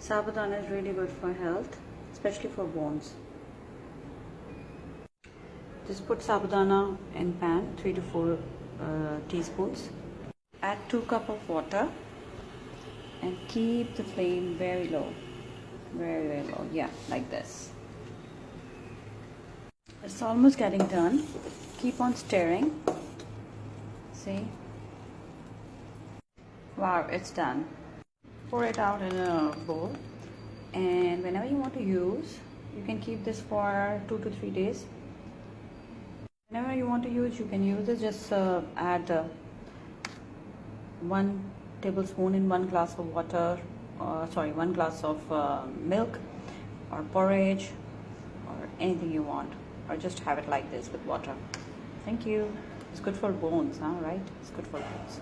Sabudana is really good for health, especially for bones. Just put sabudana in pan, 3 to 4 teaspoons. Add 2 cups of water and keep the flame very low, very low. Yeah, like this. It's almost getting done. Keep on stirring. See? Wow, it's done. Pour it out in a bowl, and whenever you want to use, you can keep this for 2 to 3 days. Whenever you want to use, you can use it. Just add 1 tablespoon in 1 glass of water, 1 glass of milk or porridge or anything you want, or just have it like this with water. Thank you. It's good for bones, huh? Right? It's good for bones.